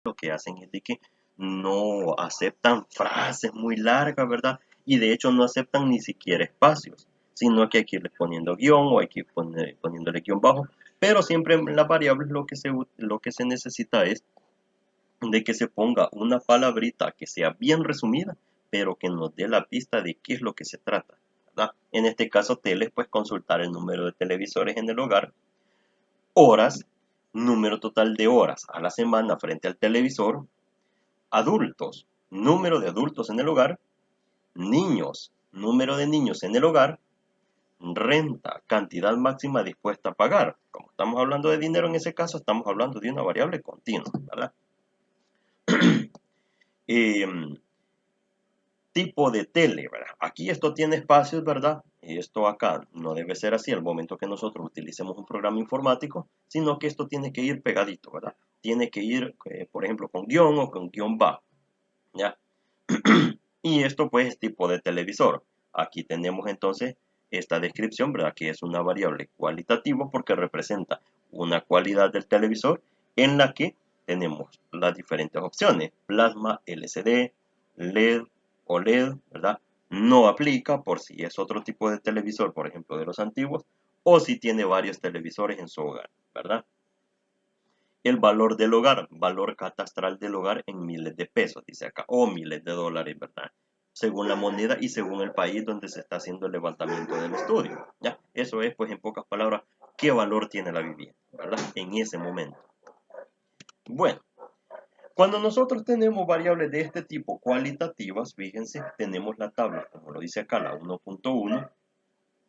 lo que hacen es de que no aceptan frases muy largas, ¿verdad? Y de hecho no aceptan ni siquiera espacios, sino que hay que irles poniendo guión o hay que ir poniéndole guión bajo. Pero siempre en las variables lo que se necesita es de que se ponga una palabrita que sea bien resumida, pero que nos dé la pista de qué es lo que se trata, ¿verdad? En este caso, teles, pues consultar el número de televisores en el hogar, horas, número total de horas a la semana frente al televisor, adultos, número de adultos en el hogar, niños, número de niños en el hogar, renta, cantidad máxima dispuesta a pagar. Como estamos hablando de dinero en ese caso, estamos hablando de una variable continua, ¿verdad? Eh, tipo de tele, ¿verdad? Aquí esto tiene espacios, ¿verdad? Y esto acá no debe ser así al momento que nosotros utilicemos un programa informático, sino que esto tiene que ir pegadito, ¿verdad? Tiene que ir, por ejemplo, con guión o con guión bajo, ¿ya? Y esto pues es tipo de televisor. Aquí tenemos entonces esta descripción, ¿verdad? Que es una variable cualitativa porque representa una cualidad del televisor en la que tenemos las diferentes opciones. Plasma, LCD, LED, OLED, ¿verdad? No aplica por si es otro tipo de televisor, por ejemplo, de los antiguos, o si tiene varios televisores en su hogar, ¿verdad? El valor del hogar, valor catastral del hogar en miles de pesos, dice acá, o miles de dólares, ¿verdad? Según la moneda y según el país donde se está haciendo el levantamiento del estudio, ¿ya? Eso es, pues, en pocas palabras, qué valor tiene la vivienda, ¿verdad? En ese momento. Bueno, cuando nosotros tenemos variables de este tipo cualitativas, fíjense, tenemos la tabla, como lo dice acá, la 1.1,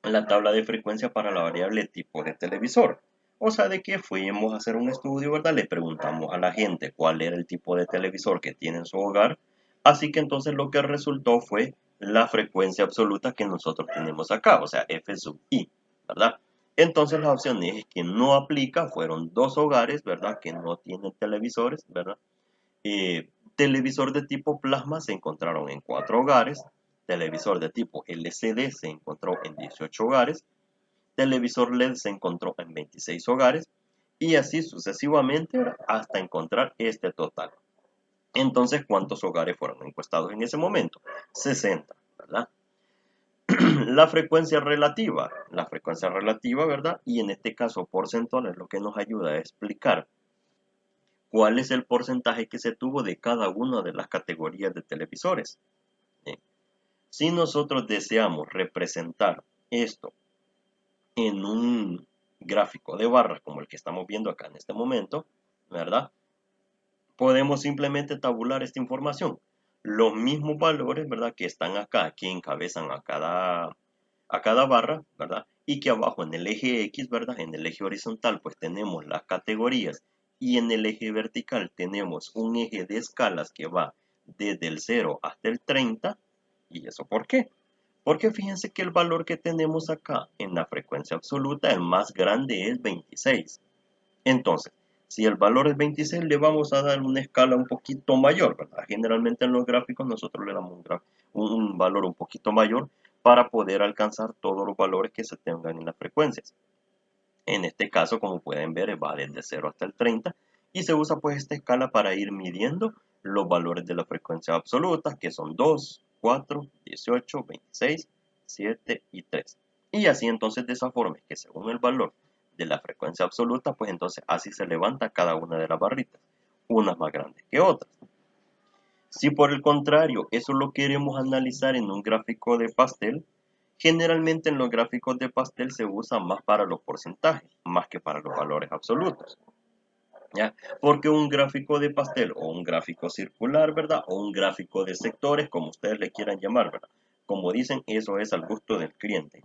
la tabla de frecuencia para la variable tipo de televisor. O sea, de que fuimos a hacer un estudio, ¿verdad? Le preguntamos a la gente cuál era el tipo de televisor que tiene en su hogar. Así que entonces lo que resultó fue la frecuencia absoluta que nosotros tenemos acá, o sea, F sub I, ¿verdad? Entonces las opciones que no aplica fueron dos hogares, ¿verdad? Que no tienen televisores, ¿verdad? Televisor de tipo plasma se encontraron en 4 hogares, televisor de tipo LCD se encontró en 18 hogares, televisor LED se encontró en 26 hogares y así sucesivamente hasta encontrar este total. Entonces, ¿cuántos hogares fueron encuestados en ese momento? 60, ¿verdad? La frecuencia relativa, ¿verdad? Y en este caso porcentual es lo que nos ayuda a explicar cuál es el porcentaje que se tuvo de cada una de las categorías de televisores. ¿Sí? Si nosotros deseamos representar esto en un gráfico de barras como el que estamos viendo acá en este momento, ¿verdad? Podemos simplemente tabular esta información. Los mismos valores, ¿verdad? Que están acá, que encabezan a cada barra, ¿verdad? Y que abajo en el eje X, ¿verdad? En el eje horizontal, pues tenemos las categorías y en el eje vertical tenemos un eje de escalas que va desde el 0 hasta el 30. ¿Y eso por qué? Porque fíjense que el valor que tenemos acá en la frecuencia absoluta, el más grande es 26. Entonces, si el valor es 26, le vamos a dar una escala un poquito mayor, ¿verdad? Generalmente en los gráficos nosotros le damos un valor un poquito mayor para poder alcanzar todos los valores que se tengan en las frecuencias. En este caso, como pueden ver, va desde 0 hasta el 30 y se usa pues esta escala para ir midiendo los valores de la frecuencia absoluta, que son 2, 4, 18, 26, 7 y 3. Y así entonces de esa forma que según el valor de la frecuencia absoluta, pues entonces así se levanta cada una de las barritas, unas más grandes que otras. Si por el contrario eso lo queremos analizar en un gráfico de pastel, generalmente en los gráficos de pastel se usa más para los porcentajes, más que para los valores absolutos. ¿Ya? Porque un gráfico de pastel o un gráfico circular, ¿verdad? O un gráfico de sectores, como ustedes le quieran llamar, ¿verdad? Como dicen, eso es al gusto del cliente.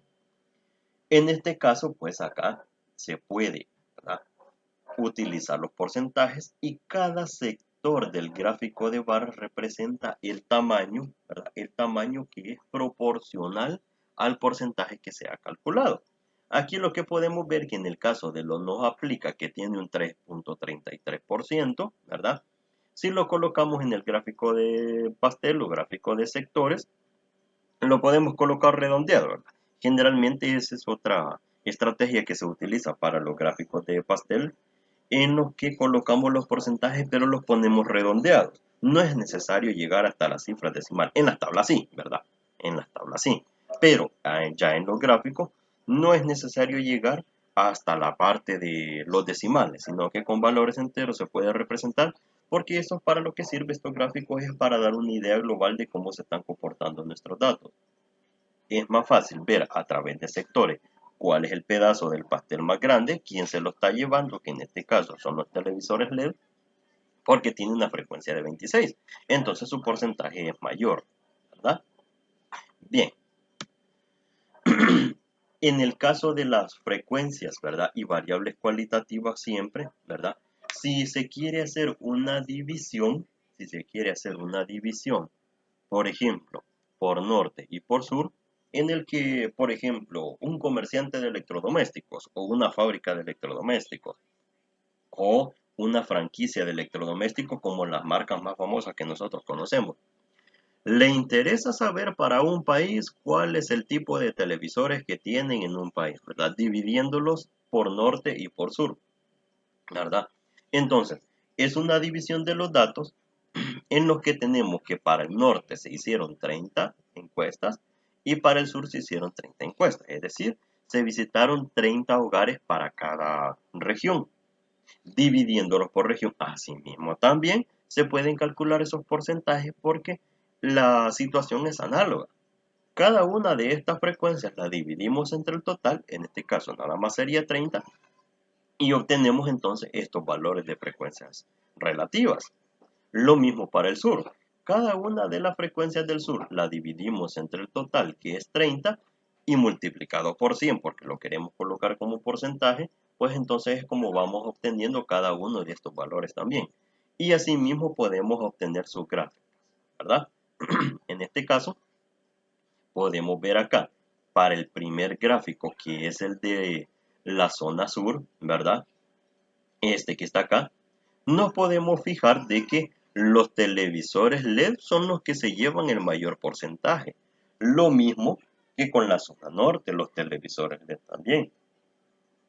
En este caso, pues acá se puede, ¿verdad? Utilizar los porcentajes y cada sector del gráfico de barras representa el tamaño, ¿verdad? El tamaño que es proporcional al porcentaje que se ha calculado. Aquí lo que podemos ver que en el caso de los no aplica, que tiene un 3.33%, ¿verdad? Si lo colocamos en el gráfico de pastel o gráfico de sectores, lo podemos colocar redondeado, ¿verdad? Generalmente esa es otra estrategia que se utiliza para los gráficos de pastel, en los que colocamos los porcentajes, pero los ponemos redondeados. No es necesario llegar hasta las cifras decimales. En las tablas sí, ¿verdad? En las tablas sí. Pero ya en los gráficos no es necesario llegar hasta la parte de los decimales, sino que con valores enteros se puede representar, porque eso es para lo que sirve estos gráficos, es para dar una idea global de cómo se están comportando nuestros datos. Es más fácil ver a través de sectores cuál es el pedazo del pastel más grande, quién se lo está llevando, que en este caso son los televisores LED, porque tiene una frecuencia de 26. Entonces su porcentaje es mayor, ¿verdad? Bien. En el caso de las frecuencias, ¿verdad? Y variables cualitativas siempre, ¿verdad? Si se quiere hacer una división, por ejemplo, por norte y por sur, en el que, por ejemplo, un comerciante de electrodomésticos o una fábrica de electrodomésticos o una franquicia de electrodomésticos como las marcas más famosas que nosotros conocemos, le interesa saber para un país cuál es el tipo de televisores que tienen en un país, ¿verdad? Dividiéndolos por norte y por sur, ¿verdad? Entonces, es una división de los datos en los que tenemos que para el norte se hicieron 30 encuestas y para el sur se hicieron 30 encuestas, es decir, se visitaron 30 hogares para cada región, dividiéndolos por región. Asimismo, también se pueden calcular esos porcentajes porque la situación es análoga. Cada una de estas frecuencias la dividimos entre el total, en este caso nada más sería 30, y obtenemos entonces estos valores de frecuencias relativas. Lo mismo para el sur. Cada una de las frecuencias del sur la dividimos entre el total, que es 30, y multiplicado por 100, porque lo queremos colocar como porcentaje, pues entonces es como vamos obteniendo cada uno de estos valores también. Y asimismo podemos obtener sus gráficas, ¿verdad? En este caso, podemos ver acá, para el primer gráfico, que es el de la zona sur, ¿verdad? Este que está acá, nos podemos fijar de que los televisores LED son los que se llevan el mayor porcentaje. Lo mismo que con la zona norte, los televisores LED también,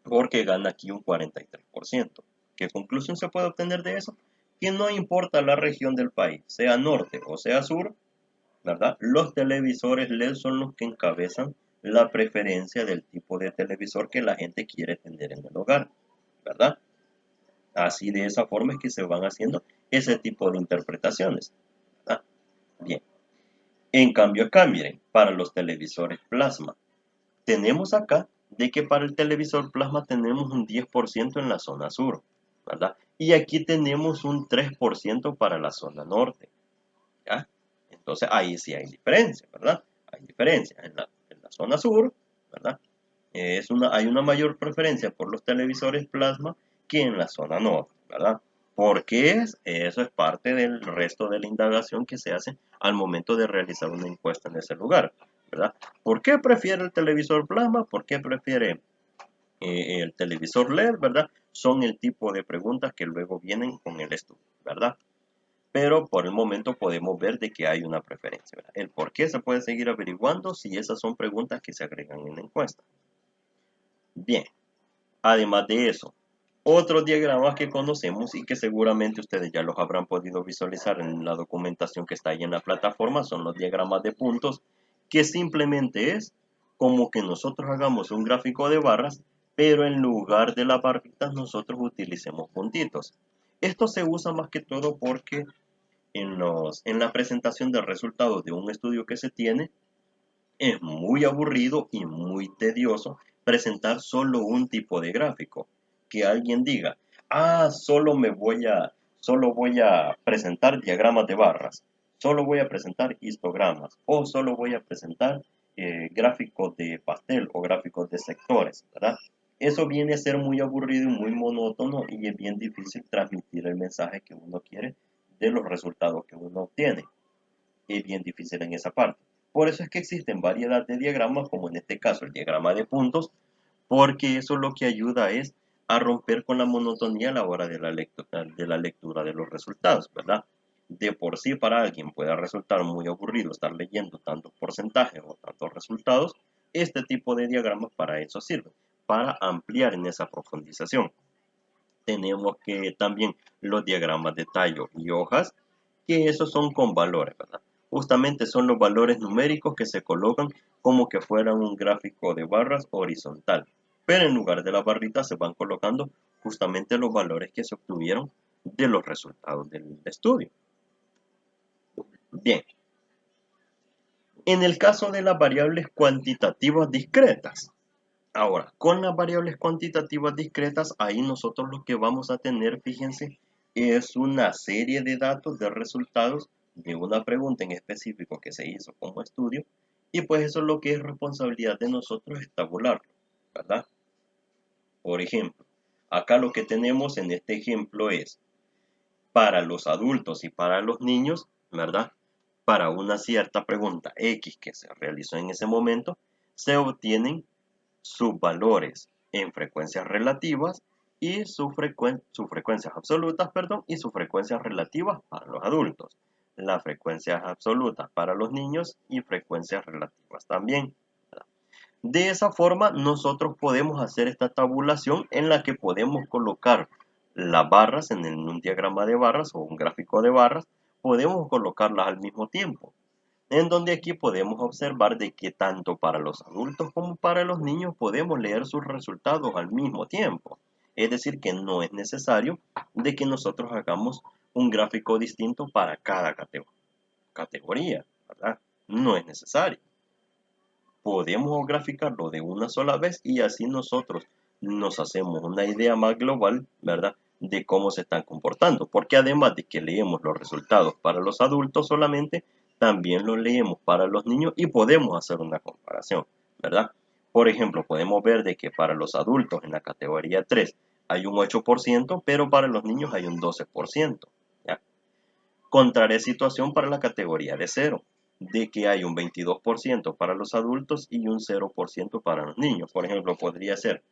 porque gana aquí un 43%. ¿Qué conclusión se puede obtener de eso? Que no importa la región del país, sea norte o sea sur, ¿verdad? Los televisores LED son los que encabezan la preferencia del tipo de televisor que la gente quiere tener en el hogar, ¿verdad? Así de esa forma es que se van haciendo ese tipo de interpretaciones. ¿Verdad? Bien. En cambio acá, miren, para los televisores plasma, tenemos acá de que para el televisor plasma tenemos un 10% en la zona sur, ¿verdad? Y aquí tenemos un 3% para la zona norte, ¿ya? Entonces ahí sí hay diferencia, ¿verdad? Hay diferencia en la zona sur, ¿verdad? Hay una mayor preferencia por los televisores plasma que en la zona norte, ¿verdad? Porque eso es parte del resto de la indagación que se hace al momento de realizar una encuesta en ese lugar, ¿verdad? ¿Por qué prefiere el televisor plasma? ¿Por qué prefiere el televisor LED, ¿verdad? Son el tipo de preguntas que luego vienen con el estudio, ¿verdad? Pero por el momento podemos ver de que hay una preferencia, ¿verdad? El por qué se puede seguir averiguando si esas son preguntas que se agregan en la encuesta. Bien, además de eso, otros diagramas que conocemos y que seguramente ustedes ya los habrán podido visualizar en la documentación que está ahí en la plataforma son los diagramas de puntos, que simplemente es como que nosotros hagamos un gráfico de barras, pero en lugar de las barritas nosotros utilicemos puntitos. Esto se usa más que todo porque en la presentación de resultados de un estudio que se tiene, es muy aburrido y muy tedioso presentar solo un tipo de gráfico. Que alguien diga, solo voy a presentar diagramas de barras, solo voy a presentar histogramas o solo voy a presentar gráficos de pastel o gráficos de sectores, ¿verdad? Eso viene a ser muy aburrido y muy monótono y es bien difícil transmitir el mensaje que uno quiere de los resultados que uno obtiene. Es bien difícil en esa parte. Por eso es que existen variedad de diagramas, como en este caso el diagrama de puntos, porque eso lo que ayuda es a romper con la monotonía a la hora de la lectura de los resultados, ¿verdad? De por sí para alguien puede resultar muy aburrido estar leyendo tantos porcentajes o tantos resultados, este tipo de diagramas para eso sirve, para ampliar en esa profundización. Tenemos que también los diagramas de tallo y hojas, que esos son con valores, ¿verdad? Justamente son los valores numéricos que se colocan como que fueran un gráfico de barras horizontal. Pero en lugar de las barritas se van colocando justamente los valores que se obtuvieron de los resultados del estudio. Bien, en el caso de las variables cuantitativas discretas, ahora, con las variables cuantitativas discretas, ahí nosotros lo que vamos a tener, fíjense, es una serie de datos de resultados de una pregunta en específico que se hizo como estudio, y pues eso es lo que es responsabilidad de nosotros es tabularlo, ¿verdad? Por ejemplo, acá lo que tenemos en este ejemplo es para los adultos y para los niños, ¿verdad? Para una cierta pregunta X que se realizó en ese momento, se obtienen sus valores en frecuencias relativas y sus frecuencias absolutas, perdón, y sus frecuencias relativas para los adultos. Las frecuencias absolutas para los niños y frecuencias relativas también. De esa forma, nosotros podemos hacer esta tabulación en la que podemos colocar las barras en un diagrama de barras o un gráfico de barras, podemos colocarlas al mismo tiempo, en donde aquí podemos observar de que tanto para los adultos como para los niños podemos leer sus resultados al mismo tiempo. Es decir, que no es necesario de que nosotros hagamos un gráfico distinto para cada categoría, ¿verdad? No es necesario. Podemos graficarlo de una sola vez y así nosotros nos hacemos una idea más global, ¿verdad? De cómo se están comportando, porque además de que leemos los resultados para los adultos solamente, también los leemos para los niños y podemos hacer una comparación, ¿verdad? Por ejemplo, podemos ver de que para los adultos en la categoría 3 hay un 8%, pero para los niños hay un 12%, ¿ya? Contraria situación para la categoría de 0, de que hay un 22% para los adultos y un 0% para los niños. Por ejemplo, podría ser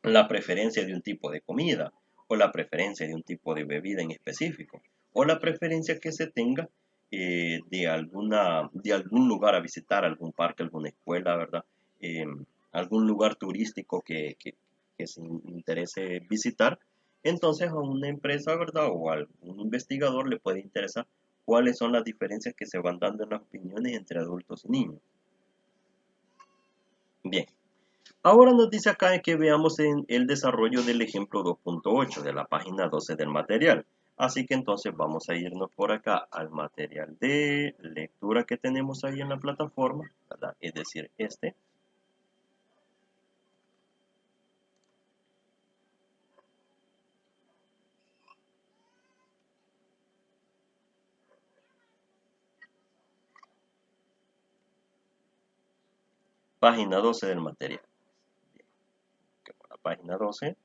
la preferencia de un tipo de comida, o la preferencia de un tipo de bebida en específico, o la preferencia que se tenga de algún lugar a visitar, algún parque, alguna escuela, ¿verdad? Eh, Algún lugar turístico que se interese visitar. Entonces a una empresa, ¿verdad? O a algún investigador le puede interesar cuáles son las diferencias que se van dando en las opiniones entre adultos y niños. Bien, ahora nos dice acá que veamos en el desarrollo del ejemplo 2.8 de la página 12 del material. Así que entonces vamos a irnos por acá al material de lectura que tenemos ahí en la plataforma, ¿verdad? Es decir, este. Página 12 del material. Bien, la página 12.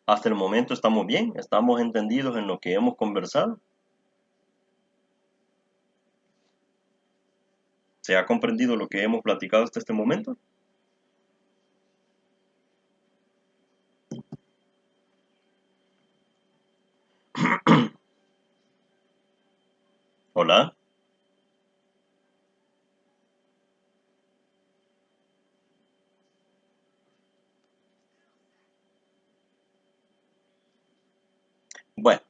Hasta el momento estamos bien, estamos entendidos en lo que hemos conversado. ¿Se ha comprendido lo que hemos platicado hasta este momento? Hola. Bueno,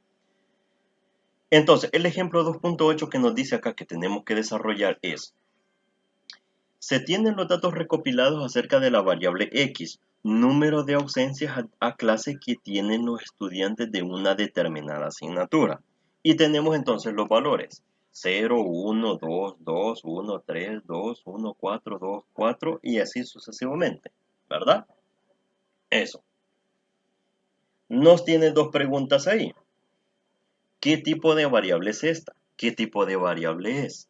entonces el ejemplo 2.8 que nos dice acá que tenemos que desarrollar es: se tienen los datos recopilados acerca de la variable X, número de ausencias a clase que tienen los estudiantes de una determinada asignatura. Y tenemos entonces los valores: 0, 1, 2, 2, 1, 3, 2, 1, 4, 2, 4 y así sucesivamente, ¿verdad? Eso. Nos tiene dos preguntas ahí. ¿Qué tipo de variable es esta? ¿Qué tipo de variable es?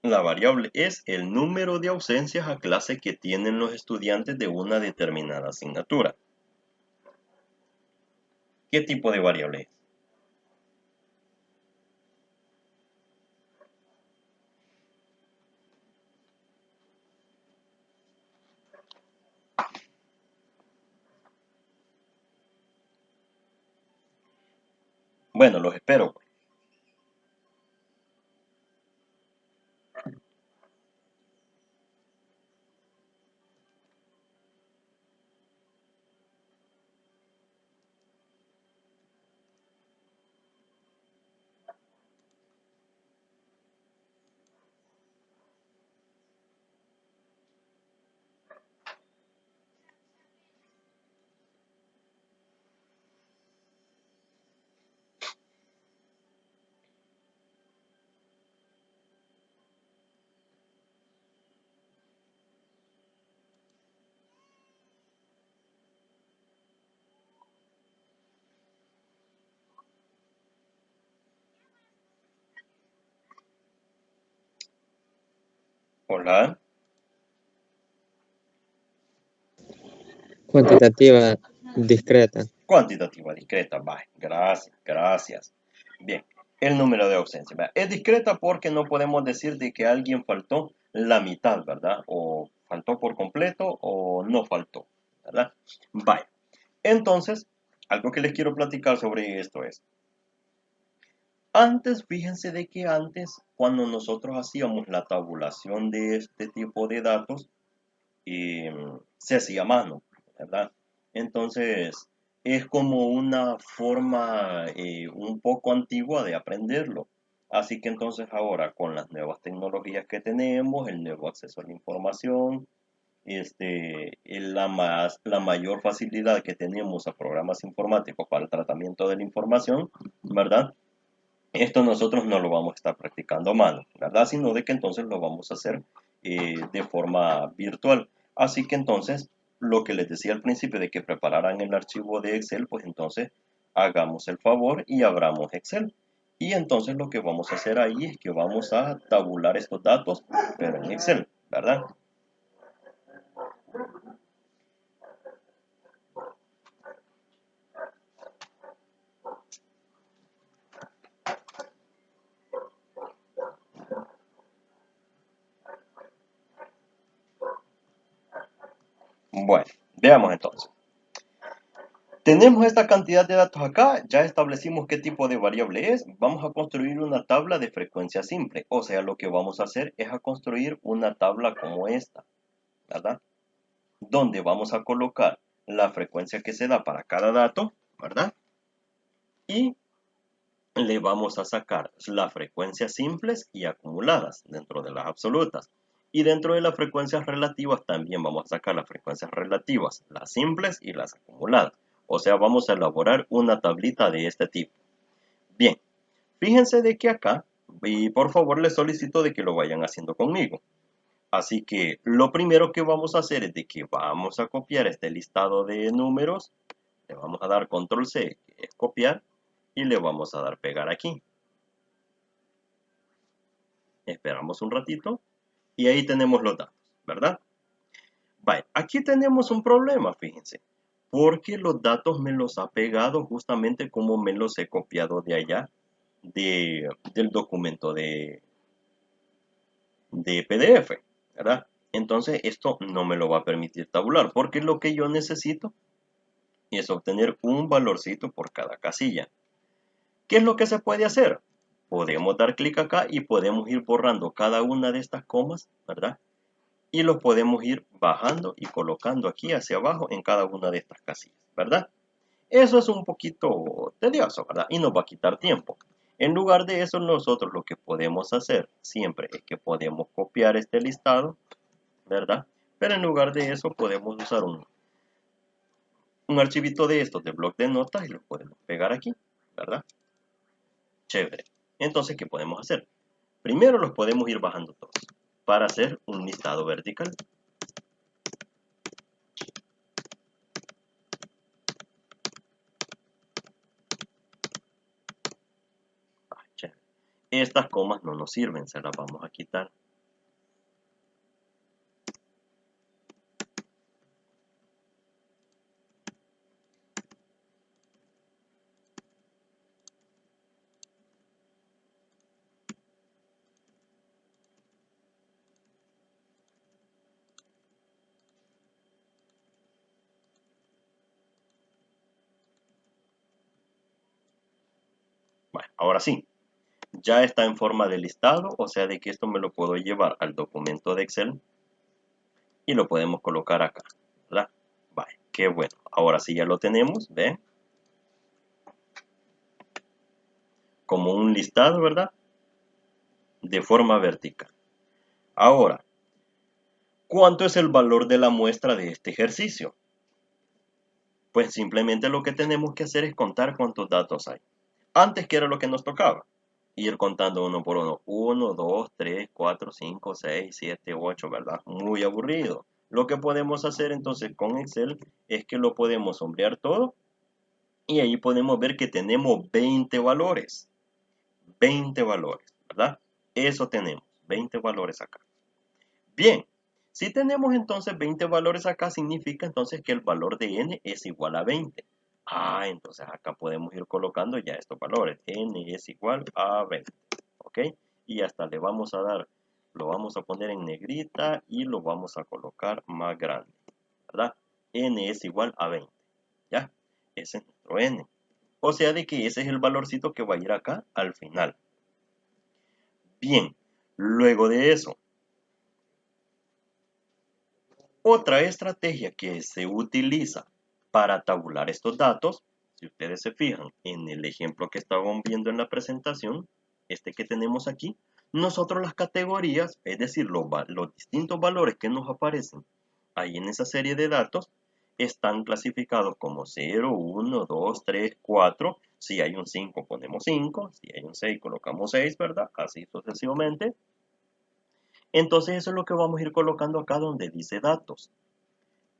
La variable es el número de ausencias a clase que tienen los estudiantes de una determinada asignatura. ¿Qué tipo de variable es? Bueno, los espero. Hola. Cuantitativa discreta. Cuantitativa discreta. Vale, gracias, gracias. Bien, el número de ausencia. Vea, es discreta porque no podemos decir de que alguien faltó la mitad, ¿verdad? O faltó por completo o no faltó, ¿verdad? Vale. Entonces, algo que les quiero platicar sobre esto es, antes, fíjense de que antes, cuando nosotros hacíamos la tabulación de este tipo de datos, se hacía a mano, ¿verdad? Entonces, es como una forma un poco antigua de aprenderlo. Así que entonces ahora con las nuevas tecnologías que tenemos, el nuevo acceso a la información, la mayor facilidad que tenemos a programas informáticos para el tratamiento de la información, ¿verdad? Esto nosotros no lo vamos a estar practicando a mano, ¿verdad? Sino de que entonces lo vamos a hacer de forma virtual. Así que entonces, lo que les decía al principio de que prepararan el archivo de Excel, pues entonces hagamos el favor y abramos Excel. Y entonces lo que vamos a hacer ahí es que vamos a tabular estos datos, pero en Excel, ¿verdad? Bueno, veamos entonces. Tenemos esta cantidad de datos acá, ya establecimos qué tipo de variable es, vamos a construir una tabla de frecuencia simple, o sea, lo que vamos a hacer es a construir una tabla como esta, ¿verdad? Donde vamos a colocar la frecuencia que se da para cada dato, ¿verdad? Y le vamos a sacar las frecuencias simples y acumuladas dentro de las absolutas. Y dentro de las frecuencias relativas también vamos a sacar las frecuencias relativas, las simples y las acumuladas. O sea, vamos a elaborar una tablita de este tipo. Bien, fíjense de que acá, y por favor les solicito de que lo vayan haciendo conmigo. Así que lo primero que vamos a hacer es de que vamos a copiar este listado de números, le vamos a dar control C, que es copiar, y le vamos a dar pegar aquí. Esperamos un ratito y ahí tenemos los datos, ¿verdad? Vale, aquí tenemos un problema, fíjense, porque los datos me los ha pegado justamente como me los he copiado de allá, del documento de PDF, ¿verdad? Entonces esto no me lo va a permitir tabular, porque lo que yo necesito es obtener un valorcito por cada casilla. ¿Qué es lo que se puede hacer? Podemos dar clic acá y podemos ir borrando cada una de estas comas, ¿verdad? Y los podemos ir bajando y colocando aquí hacia abajo en cada una de estas casillas, ¿verdad? Eso es un poquito tedioso, ¿verdad? Y nos va a quitar tiempo. En lugar de eso, nosotros lo que podemos hacer siempre es que podemos copiar este listado, ¿verdad? Pero en lugar de eso podemos usar un archivito de estos de bloc de notas y lo podemos pegar aquí, ¿verdad? Chévere. Entonces, ¿qué podemos hacer? Primero los podemos ir bajando todos para hacer un listado vertical. Chévere. Estas comas no nos sirven, se las vamos a quitar. Ahora sí, ya está en forma de listado, o sea de que esto me lo puedo llevar al documento de Excel y lo podemos colocar acá, ¿verdad? Vale, qué bueno. Ahora sí ya lo tenemos, ¿ven? Como un listado, ¿verdad? De forma vertical. Ahora, ¿cuánto es el valor de la muestra de este ejercicio? Pues simplemente lo que tenemos que hacer es contar cuántos datos hay. Antes, ¿qué era lo que nos tocaba? Ir contando uno por uno. 1, 2, 3, 4, 5, 6, 7, 8, ¿verdad? Muy aburrido. Lo que podemos hacer entonces con Excel es que lo podemos sombrear todo y ahí podemos ver que tenemos 20 valores. 20 valores, ¿verdad? Eso tenemos, 20 valores acá. Bien, si tenemos entonces 20 valores acá, significa entonces que el valor de n es igual a 20. Ah, entonces acá podemos ir colocando ya estos valores. N es igual a 20, ¿ok? Y hasta le vamos a dar, lo vamos a poner en negrita y lo vamos a colocar más grande, ¿verdad? N es igual a 20, ¿ya? Ese es nuestro n. O sea de que ese es el valorcito que va a ir acá al final. Bien, luego de eso, otra estrategia que se utiliza para tabular estos datos, si ustedes se fijan en el ejemplo que estaban viendo en la presentación, este que tenemos aquí, nosotros las categorías, es decir, los distintos valores que nos aparecen ahí en esa serie de datos, están clasificados como 0, 1, 2, 3, 4. Si hay un 5 ponemos 5, si hay un 6 colocamos 6, ¿verdad? Así sucesivamente. Entonces eso es lo que vamos a ir colocando acá donde dice datos.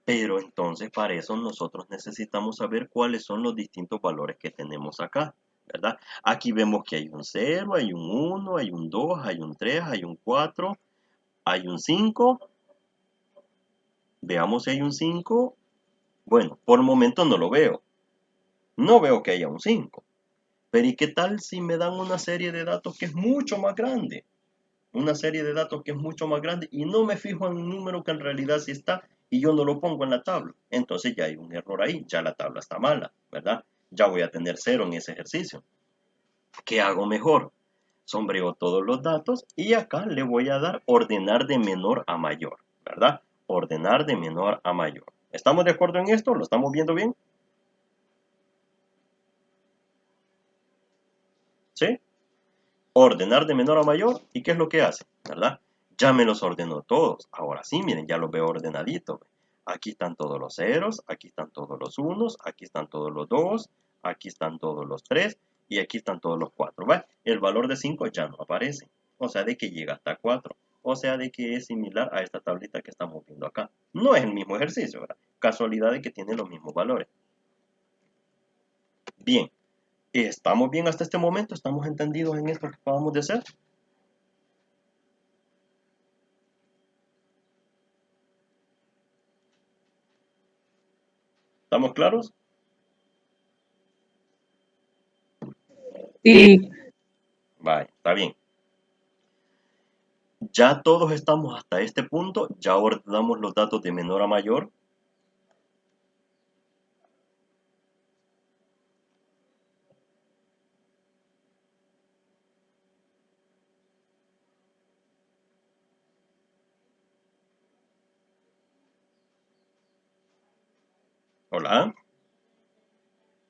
Pero entonces para eso nosotros necesitamos saber cuáles son los distintos valores que tenemos acá, ¿verdad? Aquí vemos que hay un 0, hay un 1, hay un 2, hay un 3, hay un 4, hay un 5. Veamos si hay un 5. Bueno, por el momento no lo veo. No veo que haya un 5. Pero ¿y qué tal si me dan una serie de datos que es mucho más grande? Una serie de datos que es mucho más grande y no me fijo en un número que en realidad sí está y yo no lo pongo en la tabla. Entonces ya hay un error ahí, ya la tabla está mala, ¿verdad? Ya voy a tener 0 en ese ejercicio. ¿Qué hago mejor? Sombreo todos los datos y acá le voy a dar ordenar de menor a mayor, ¿verdad? Ordenar de menor a mayor. ¿Estamos de acuerdo en esto? ¿Lo estamos viendo bien? ¿Sí? Ordenar de menor a mayor. ¿Y qué es lo que hace? ¿Verdad? Ya me los ordenó todos. Ahora sí, miren, ya los veo ordenaditos. Aquí están todos los ceros, aquí están todos los unos, aquí están todos los dos, aquí están todos los tres y aquí están todos los cuatro. ¿Va? El valor de 5 ya no aparece. O sea, de que llega hasta 4. O sea, de que es similar a esta tablita que estamos viendo acá. No es el mismo ejercicio, ¿verdad? Casualidad de que tiene los mismos valores. Bien. ¿Estamos bien hasta este momento? ¿Estamos entendidos en esto que acabamos de hacer? ¿Estamos claros? Sí, Vale, está bien. Ya todos estamos hasta este punto, ya ordenamos los datos de menor a mayor. Hola.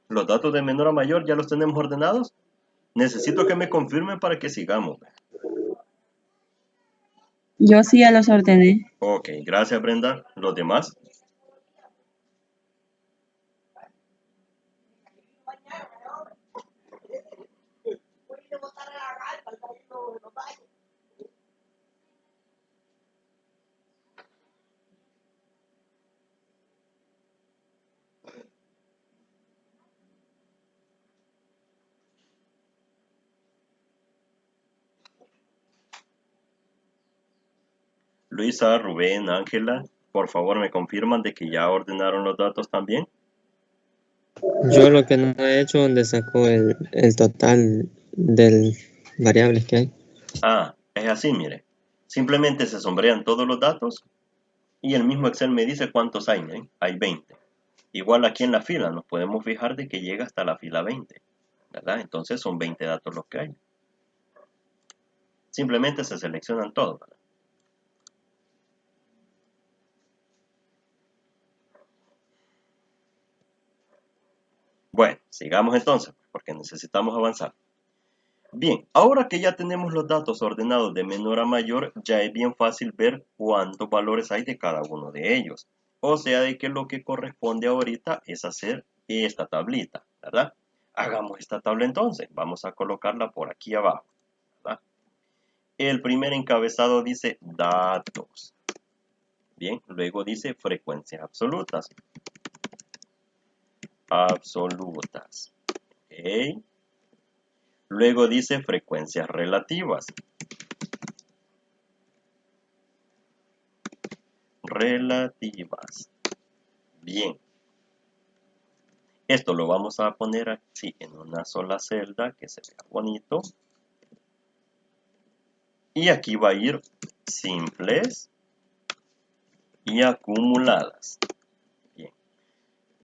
Los datos de menor a mayor ya los tenemos ordenados. Necesito que me confirmen para que sigamos. yo sí ya los ordené. Ok, gracias Brenda. ¿Los demás? Luisa, Rubén, Ángela, por favor me confirman de que ya ordenaron los datos también. Yo lo que no he hecho donde saco el total de variables que hay. Ah, es así, mire. Simplemente se sombrean todos los datos y el mismo Excel me dice cuántos hay, ¿eh? Hay 20. Igual aquí en la fila nos podemos fijar de que llega hasta la fila 20. ¿verdad? Entonces son 20 datos los que hay. Simplemente se seleccionan todos, ¿verdad? Bueno, sigamos entonces, porque necesitamos avanzar. Bien, ahora que ya tenemos los datos ordenados de menor a mayor, ya es bien fácil ver cuántos valores hay de cada uno de ellos. O sea, de que lo que corresponde ahorita es hacer esta tablita, ¿verdad? Hagamos esta tabla entonces. Vamos a colocarla por aquí abajo, ¿verdad? El primer encabezado dice datos. Bien, luego dice frecuencias absolutas. Absolutas. Ok. Luego dice frecuencias relativas. Relativas. Bien. Esto lo vamos a poner así en una sola celda que se vea bonito. Y aquí va a ir simples y acumuladas.